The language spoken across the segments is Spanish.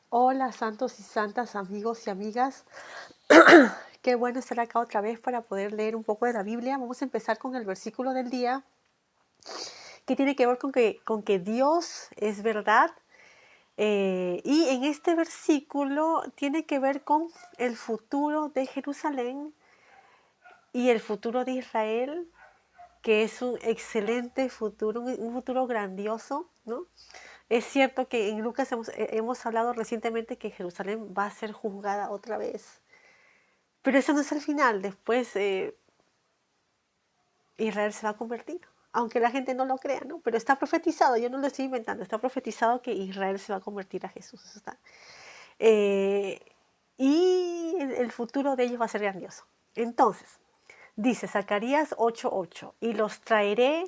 Hola, santos y santas, amigos y amigas. Qué bueno estar acá otra vez para poder leer un poco de la Biblia. Vamos a empezar con el versículo del día, que tiene que ver con que Dios es verdad. Y en este versículo tiene que ver con el futuro de Jerusalén y el futuro de Israel, que es un excelente futuro, un futuro grandioso, ¿no? Es cierto que en Lucas hemos hablado recientemente que Jerusalén va a ser juzgada otra vez. Pero eso no es el final. Después Israel se va a convertir. Aunque la gente no lo crea, ¿no? Pero está profetizado, yo no lo estoy inventando, está profetizado que Israel se va a convertir a Jesús. Eso está. Eh, y el futuro de ellos va a ser grandioso. Entonces, dice Zacarías 8:8, y los traeré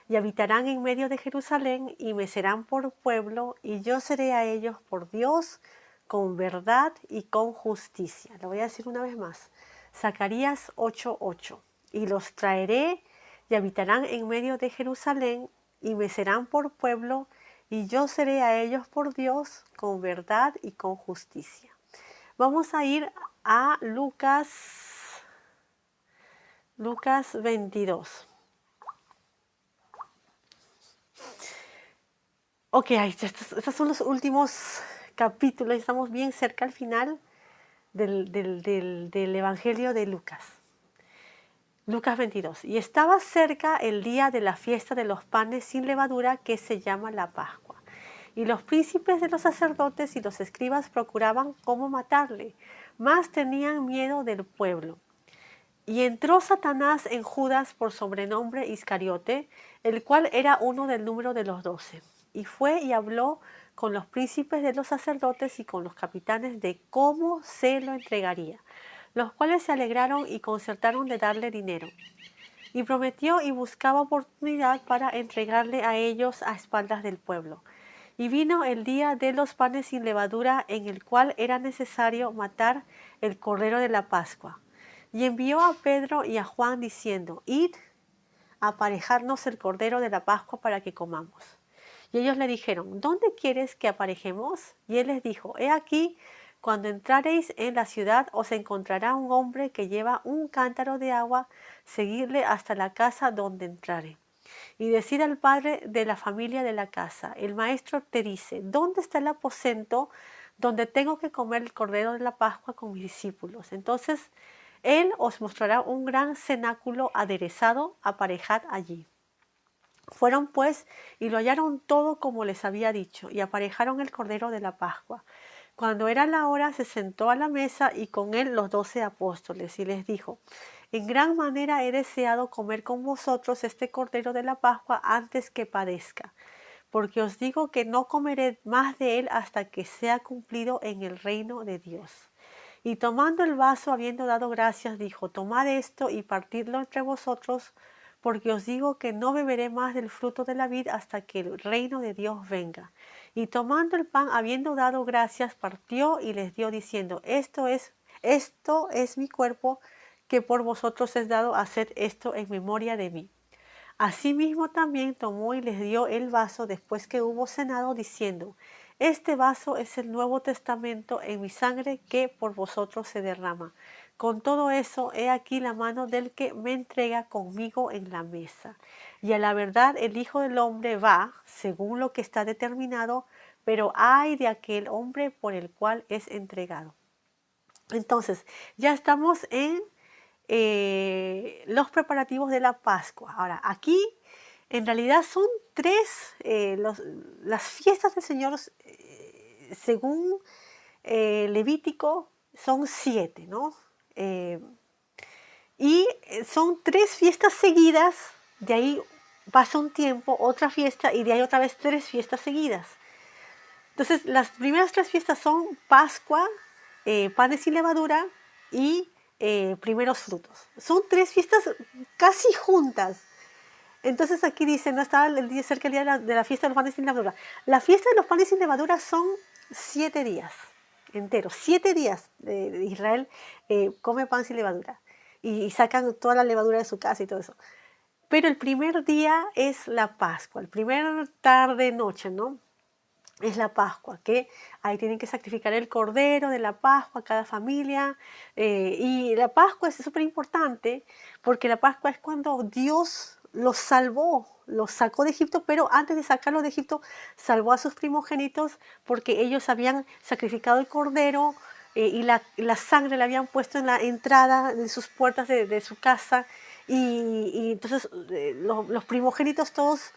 y habitarán en medio de Jerusalén y me serán por pueblo y yo seré a ellos por Dios con verdad y con justicia. Lo voy a decir una vez más. Zacarías 8:8, y los traeré y habitarán en medio de Jerusalén y me serán por pueblo y yo seré a ellos por Dios con verdad y con justicia. Vamos a ir a Lucas 22. Ok, estos son los últimos capítulos. Estamos bien cerca al final del Evangelio de Lucas. Lucas 22. Y estaba cerca el día de la fiesta de los panes sin levadura, que se llama la Pascua. Y los príncipes de los sacerdotes y los escribas procuraban cómo matarle, mas tenían miedo del pueblo. Y entró Satanás en Judas, por sobrenombre Iscariote, el cual era uno del número de los 12. Y fue y habló con los príncipes de los sacerdotes y con los capitanes de cómo se lo entregaría, los cuales se alegraron y concertaron de darle dinero. Y prometió y buscaba oportunidad para entregarle a ellos a espaldas del pueblo. Y vino el día de los panes sin levadura, en el cual era necesario matar el cordero de la Pascua. Y envió a Pedro y a Juan diciendo, id a aparejarnos el cordero de la Pascua para que comamos. Y ellos le dijeron, ¿dónde quieres que aparejemos? Y él les dijo, he aquí, cuando entrareis en la ciudad os encontrará un hombre que lleva un cántaro de agua, seguidle hasta la casa donde entrare. Y decid al padre de la familia de la casa, el maestro te dice, ¿dónde está el aposento donde tengo que comer el cordero de la Pascua con mis discípulos? Entonces él os mostrará un gran cenáculo aderezado, aparejad allí. Fueron pues y lo hallaron todo como les había dicho, y aparejaron el cordero de la Pascua. Cuando era la hora, se sentó a la mesa y con él los 12 apóstoles, y les dijo, en gran manera he deseado comer con vosotros este cordero de la Pascua antes que padezca, porque os digo que no comeré más de él hasta que sea cumplido en el reino de Dios. Y tomando el vaso, habiendo dado gracias, dijo, tomad esto y partidlo entre vosotros, porque os digo que no beberé más del fruto de la vid hasta que el reino de Dios venga. Y tomando el pan, habiendo dado gracias, partió y les dio diciendo, esto es mi cuerpo, que por vosotros es dado, haced esto en memoria de mí. Asimismo también tomó y les dio el vaso después que hubo cenado, diciendo, este vaso es el Nuevo Testamento en mi sangre que por vosotros se derrama. Con todo eso, he aquí la mano del que me entrega conmigo en la mesa. Y a la verdad el Hijo del Hombre va, según lo que está determinado, pero ay de aquel hombre por el cual es entregado. Entonces, ya estamos en los preparativos de la Pascua. Ahora, aquí en realidad son tres, las fiestas del Señor, según Levítico, son 7, ¿no? Eh, y son tres fiestas seguidas, de ahí pasa un tiempo, otra fiesta, y de ahí otra vez tres fiestas seguidas. Entonces, las primeras tres fiestas son Pascua, panes sin levadura y primeros frutos. Son tres fiestas casi juntas. Entonces aquí dice, no estaba el día cerca el día de la fiesta de los panes sin levadura. La fiesta de los panes sin levadura son 7 días enteros. 7 días de Israel come pan sin levadura. Y sacan toda la levadura de su casa y todo eso. Pero el primer día es la Pascua, el primer tarde, noche, ¿no? es la Pascua, que ahí tienen que sacrificar el cordero de la Pascua, cada familia. Y la Pascua es súper importante porque la Pascua es cuando Dios los salvó, los sacó de Egipto, pero antes de sacarlos de Egipto, salvó a sus primogénitos porque ellos habían sacrificado el cordero y la sangre la habían puesto en la entrada de sus puertas de su casa. Y entonces los primogénitos todos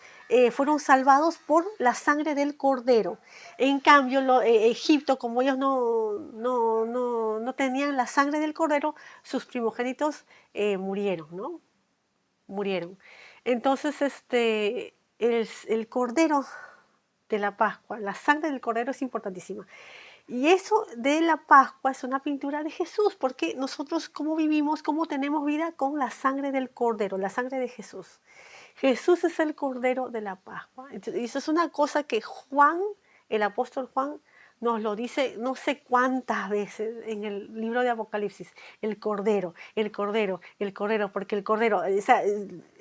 fueron salvados por la sangre del cordero. En cambio, Egipto, como ellos no tenían la sangre del cordero, sus primogénitos murieron, ¿no? Murieron. Entonces, el cordero de la Pascua, la sangre del cordero es importantísima. Y eso de la Pascua es una pintura de Jesús, porque nosotros cómo vivimos, cómo tenemos vida con la sangre del cordero, la sangre de Jesús. Jesús es el Cordero de la Pascua. Entonces, eso es una cosa que Juan, el apóstol Juan, nos lo dice no sé cuántas veces en el libro de Apocalipsis. El Cordero, el Cordero, el Cordero, porque el Cordero, o sea,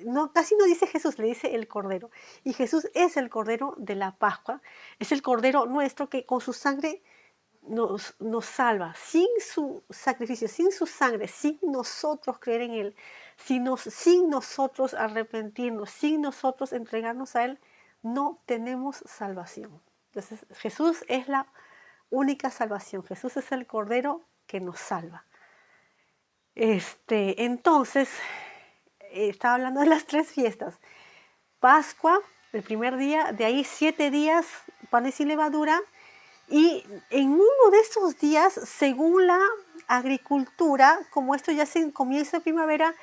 no, casi no dice Jesús, le dice el Cordero. Y Jesús es el Cordero de la Pascua, es el Cordero nuestro que con su sangre nos salva. Sin su sacrificio, sin su sangre, sin nosotros creer en Él, sin nosotros arrepentirnos, sin nosotros entregarnos a Él, no tenemos salvación. Entonces Jesús es la única salvación. Jesús es el Cordero que nos salva. Entonces, estaba hablando de las 3 fiestas. Pascua, el primer día, de ahí 7 días, panes sin levadura. Y en uno de esos días, según la agricultura, como esto ya se comienza de primavera,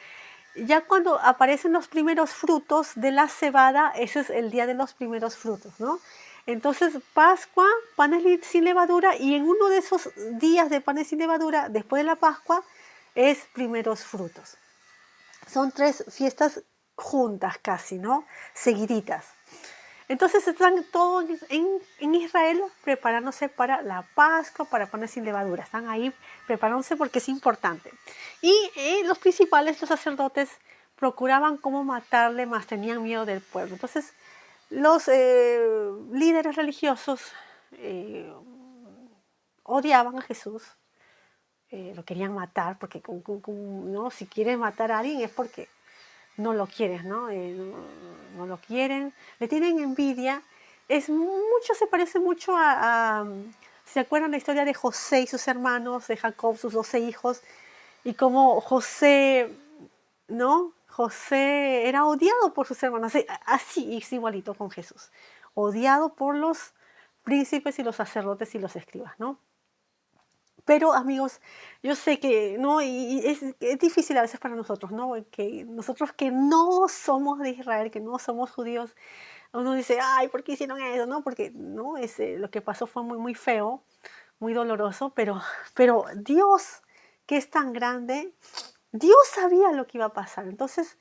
ya cuando aparecen los primeros frutos de la cebada, ese es el día de los primeros frutos, ¿no? Entonces, Pascua, panes sin levadura, y en uno de esos días de panes sin levadura, después de la Pascua, es primeros frutos. Son 3 fiestas juntas casi, ¿no? Seguiditas. Entonces están todos en Israel preparándose para la Pascua, para panes sin levadura. Están ahí preparándose porque es importante. Y los principales, los sacerdotes, procuraban cómo matarle, más tenían miedo del pueblo. Entonces los líderes religiosos odiaban a Jesús, lo querían matar, porque ¿no? Si quieres matar a alguien es porque no lo quieres, ¿no? No lo quieren, le tienen envidia. Se parece mucho ¿se acuerdan la historia de José y sus hermanos, de Jacob, sus 12 hijos? Y cómo José, ¿no? José era odiado por sus hermanos, así es igualito con Jesús, odiado por los príncipes y los sacerdotes y los escribas, ¿no? Pero amigos, yo sé que no, y es difícil a veces para nosotros, ¿no? Que nosotros que no somos de Israel, que no somos judíos, uno dice, ay, ¿por qué hicieron eso? No, porque no, lo que pasó fue muy, muy feo, muy doloroso, pero Dios, que es tan grande, Dios sabía lo que iba a pasar. Entonces,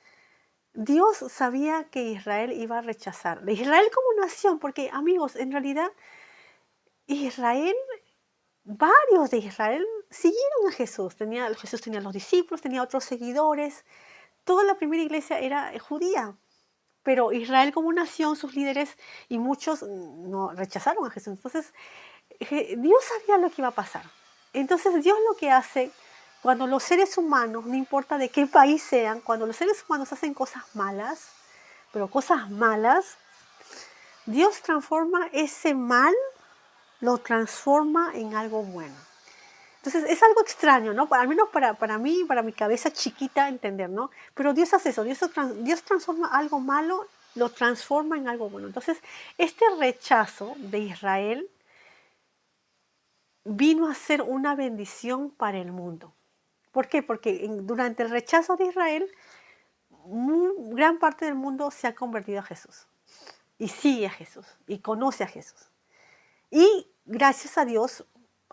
Dios sabía que Israel iba a rechazar. De Israel como nación, porque amigos, en realidad, Israel, varios de Israel siguieron a Jesús. Jesús tenía los discípulos, tenía otros seguidores. Toda la primera iglesia era judía. Pero Israel como nación, sus líderes y muchos no rechazaron a Jesús. Entonces, Dios sabía lo que iba a pasar. Entonces, Dios lo que hace cuando los seres humanos, no importa de qué país sean, cuando los seres humanos hacen cosas malas, pero cosas malas, Dios transforma ese mal, lo transforma en algo bueno. Entonces es algo extraño, ¿no? Al menos para mí, para mi cabeza chiquita entender, ¿no? Pero Dios hace eso, Dios transforma algo malo, lo transforma en algo bueno. Entonces, este rechazo de Israel vino a ser una bendición para el mundo. ¿Por qué? Porque durante el rechazo de Israel, gran parte del mundo se ha convertido a Jesús. Y sigue a Jesús, y conoce a Jesús. Y gracias a Dios,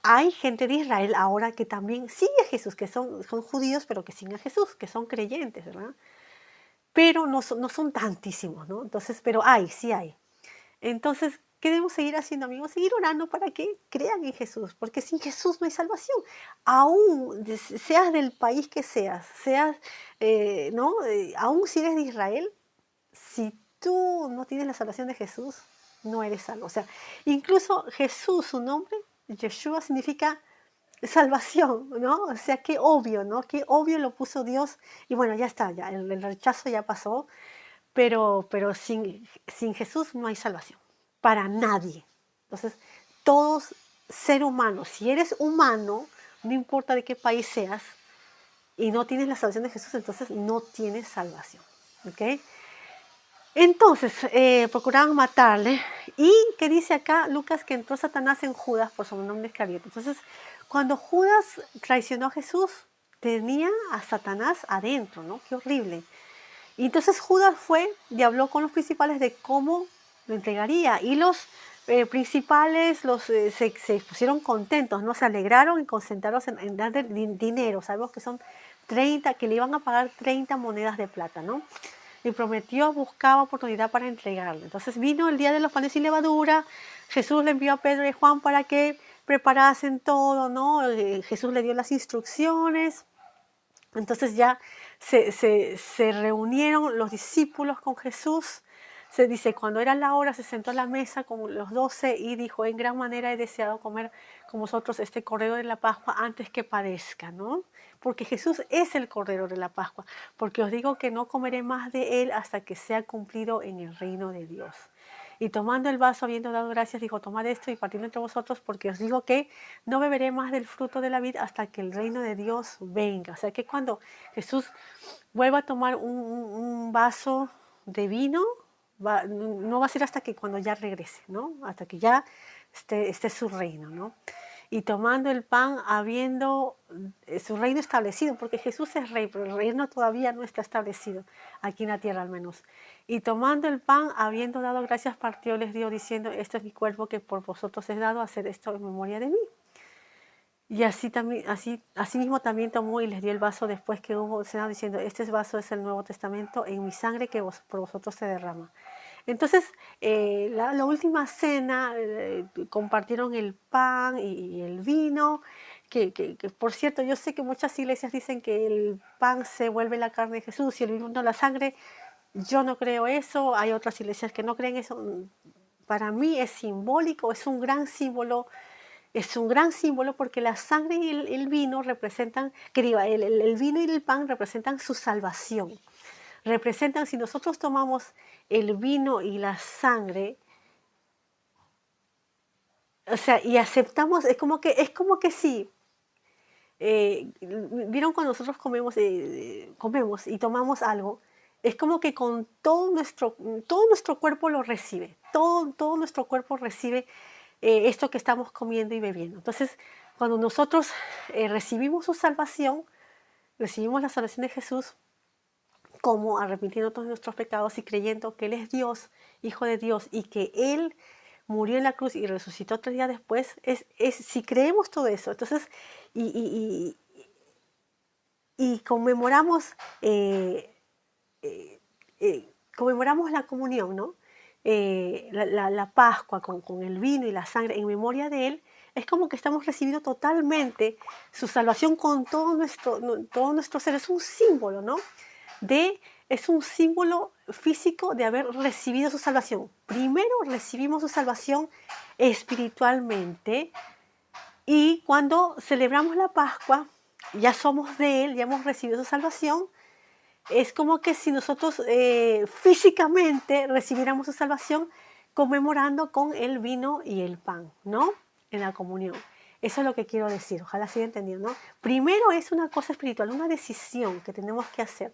hay gente de Israel ahora que también sigue a Jesús, que son judíos, pero que siguen a Jesús, que son creyentes, ¿verdad? Pero no son tantísimos, ¿no? Entonces, pero sí hay. Entonces, ¿qué debemos seguir haciendo, amigos? Seguir orando para que crean en Jesús, porque sin Jesús no hay salvación. Aún seas del país que seas, ¿no? Aún si eres de Israel, si tú no tienes la salvación de Jesús, no eres salvo. O sea, incluso Jesús, su nombre, Yeshua, significa salvación, ¿no? O sea, qué obvio, ¿no? Qué obvio lo puso Dios. Y bueno, ya está, ya el rechazo ya pasó, pero sin Jesús no hay salvación, para nadie. Entonces, todos ser humanos, si eres humano, no importa de qué país seas, y no tienes la salvación de Jesús, entonces no tienes salvación, ¿ok? Entonces, procuraban matarle. ¿Y qué dice acá Lucas? Que entró Satanás en Judas por sobrenombre Iscariote. Entonces, cuando Judas traicionó a Jesús, tenía a Satanás adentro, ¿no? Qué horrible. Y entonces Judas fue y habló con los principales de cómo lo entregaría. Y los principales se pusieron contentos, ¿no? Se alegraron y concentraron en darle dinero. Sabemos que son 30, que le iban a pagar 30 monedas de plata, ¿no? Y prometió, buscaba oportunidad para entregarle. Entonces vino el día de los panes sin levadura. Jesús le envió a Pedro y Juan para que preparasen todo, ¿no? Jesús le dio las instrucciones. Entonces ya se reunieron los discípulos con Jesús. Se dice, cuando era la hora, se sentó a la mesa con los 12 y dijo, en gran manera he deseado comer con vosotros este cordero de la Pascua antes que padezca, ¿no? Porque Jesús es el cordero de la Pascua. Porque os digo que no comeré más de él hasta que sea cumplido en el reino de Dios. Y tomando el vaso, habiendo dado gracias, dijo, tomad esto y partiendo entre vosotros, porque os digo que no beberé más del fruto de la vid hasta que el reino de Dios venga. O sea que cuando Jesús vuelva a tomar un vaso de vino, no va a ser hasta que cuando ya regrese, ¿no? Hasta que ya esté su reino, ¿no? Y tomando el pan, habiendo su reino establecido, porque Jesús es rey, pero el reino todavía no está establecido, aquí en la tierra al menos. Y tomando el pan, habiendo dado gracias, partió, les dio, diciendo, este es mi cuerpo que por vosotros es dado, hacer esto en memoria de mí. Y así mismo también tomó y les dio el vaso después que hubo cenado, diciendo, este vaso es el Nuevo Testamento en mi sangre que por vosotros se derrama. Entonces, la última cena, compartieron el pan y el vino, que por cierto, yo sé que muchas iglesias dicen que el pan se vuelve la carne de Jesús y el vino la sangre. Yo no creo eso, hay otras iglesias que no creen eso. Para mí es simbólico, es un gran símbolo porque la sangre y el vino representan, que diga, el vino y el pan representan su salvación. Representan, si nosotros tomamos el vino y la sangre, o sea, y aceptamos, es como que sí. ¿Vieron cuando nosotros comemos y tomamos algo? Es como que con todo nuestro cuerpo lo recibe, todo nuestro cuerpo recibe esto que estamos comiendo y bebiendo. Entonces, cuando nosotros recibimos su salvación, recibimos la salvación de Jesús, como arrepintiendo todos nuestros pecados y creyendo que Él es Dios, Hijo de Dios, y que Él murió en la cruz y resucitó 3 días después, si creemos todo eso, entonces, y, y conmemoramos, conmemoramos la comunión, ¿no? La Pascua con el vino y la sangre en memoria de Él, es como que estamos recibiendo totalmente su salvación con todo nuestro ser. Es un símbolo, ¿no? Es un símbolo físico de haber recibido su salvación. Primero recibimos su salvación espiritualmente y cuando celebramos la Pascua, ya somos de Él, ya hemos recibido su salvación. Es como que si nosotros físicamente recibiéramos su salvación conmemorando con el vino y el pan, ¿no? En la comunión. Eso es lo que quiero decir, ojalá siga entendiendo, ¿no? Primero es una cosa espiritual, una decisión que tenemos que hacer.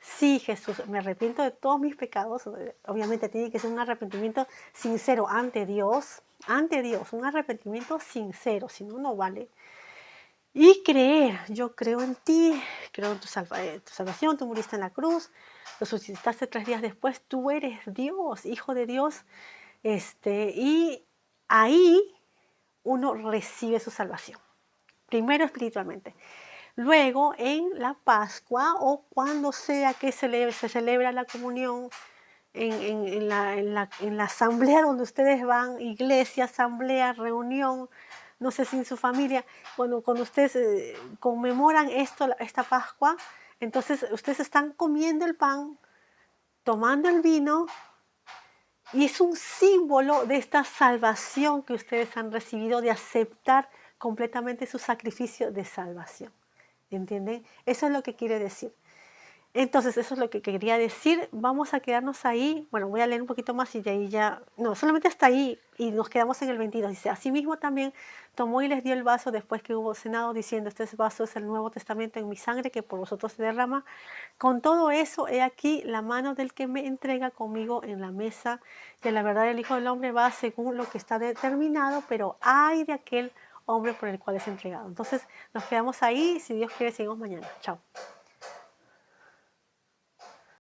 Sí, Jesús, me arrepiento de todos mis pecados. Obviamente tiene que ser un arrepentimiento sincero ante Dios, un arrepentimiento sincero, si no, no vale. Y creer, yo creo en ti, creo en tu salvación, tú muriste en la cruz, resucitaste 3 días después, tú eres Dios, Hijo de Dios, y ahí uno recibe su salvación, primero espiritualmente. Luego en la Pascua o cuando sea que se celebra la comunión, en la asamblea donde ustedes van, iglesia, asamblea, reunión, no sé si en su familia, cuando ustedes conmemoran esta Pascua, entonces ustedes están comiendo el pan, tomando el vino Y es un símbolo de esta salvación que ustedes han recibido, de aceptar completamente su sacrificio de salvación. ¿Entienden? Eso es lo que quiere decir. Entonces, eso es lo que quería decir. Vamos a quedarnos ahí. Bueno, voy a leer un poquito más y de ahí ya. No, solamente hasta ahí y nos quedamos en el 22. Dice: Asimismo también tomó y les dio el vaso después que hubo cenado, diciendo: Este vaso es el Nuevo Testamento en mi sangre que por vosotros se derrama. Con todo eso, he aquí la mano del que me entrega conmigo en la mesa. Que la verdad el Hijo del Hombre va según lo que está determinado, pero ay de aquel hombre por el cual es entregado. Entonces, nos quedamos ahí. Si Dios quiere, seguimos mañana. Chao.